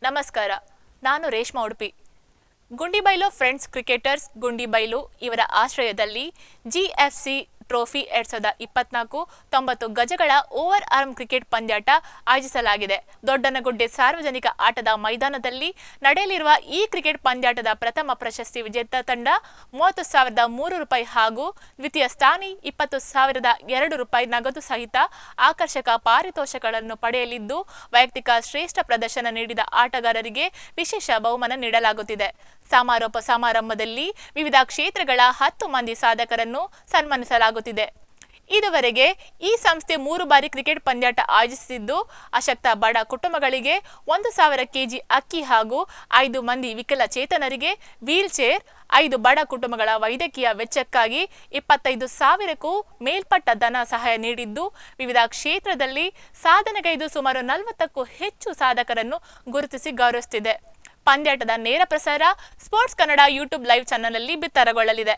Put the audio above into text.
ನಮಸ್ಕಾರ, ನಾನು Reshma Udupi. Gundibailu friends cricketers Gundibailu ಇವರ ಆಶ್ರಯದಲ್ಲಿ ಜಿಎಫ್ಸಿ ಟ್ರೋಫಿ 2024 90 ಗಜಗಳ ಓವರ್ ಆರ್ಮ್ ಕ್ರಿಕೆಟ್ ಪಂದ್ಯಾಟ ಆಯೋಜಿಸಲಾಗಿದೆ. ದೊಡ್ಡನಗುಡ್ಡೆ ಸಾರ್ವಜನಿಕ ಆಟದ ಮೈದಾನದಲ್ಲಿ ನಡೆಯಲಿರುವ ಈ ಕ್ರಿಕೆಟ್ ಪಂದ್ಯಾಟದ ಪ್ರಥಮ ಪ್ರಶಸ್ತಿ ವಿಜೇತ ತಂಡ 30,003 ರೂಪಾಯಿ ಹಾಗೂ ದ್ವಿತೀಯ ಸ್ಥಾನಿ 20,002 ರೂಪಾಯಿ ನಗದು ಸಹಿತ ಆಕರ್ಷಕ ಪಾರಿತೋಷಕಗಳನ್ನು ಪಡೆಯಲಿದ್ದು, ವೈಯಕ್ತಿಕ ಶ್ರೇಷ್ಠ ಪ್ರದರ್ಶನ ನೀಡಿದ ಆಟಗಾರರಿಗೆ ವಿಶೇಷ ಬಹುಮಾನ ನೀಡಲಾಗುತ್ತಿದೆ. ಸಮಾರೋಪ ಸಮಾರಂಭದಲ್ಲಿ ವಿವಿಧ ಕ್ಷೇತ್ರಗಳ 10 ಮಂದಿ ಸಾಧಕರನ್ನು ಸನ್ಮಾನಿಸಲಾಗುತ್ತಿದೆ. ಇದುವರೆಗೆ ಈ ಸಂಸ್ಥೆ 3 ಬಾರಿ ಕ್ರಿಕೆಟ್ ಪಂದ್ಯಾಟ ಆಯೋಜಿಸಿದ್ದು, ಅಶಕ್ತ ಬಡ ಕುಟುಂಬಗಳಿಗೆ 1,000 ಕೆಜಿ ಅಕ್ಕಿ ಹಾಗೂ 5 ಮಂದಿ ವಿಕಲಚೇತನರಿಗೆ ವೀಲ್ ಚೇರ್, 5 ಬಡ ಕುಟುಂಬಗಳ ವೈದ್ಯಕೀಯ ವೆಚ್ಚಕ್ಕಾಗಿ 25,000ಕ್ಕೂ ಮೇಲ್ಪಟ್ಟ ಧನ ಸಹಾಯ ನೀಡಿದ್ದು, ವಿವಿಧ ಕ್ಷೇತ್ರದಲ್ಲಿ ಸಾಧನೆಗೈದು ಸುಮಾರು 40ಕ್ಕೂ ಹೆಚ್ಚು ಸಾಧಕರನ್ನು ಗುರುತಿಸಿ ಗೌರವಿಸುತ್ತಿದೆ. ಪಂದ್ಯಾಟದ ನೇರ ಪ್ರಸಾರ ಸ್ಪೋರ್ಟ್ಸ್ ಕನ್ನಡ ಯೂಟ್ಯೂಬ್ ಲೈವ್ ಚಾನೆಲ್ನಲ್ಲಿ ಬಿತ್ತರಗೊಳ್ಳಲಿದೆ.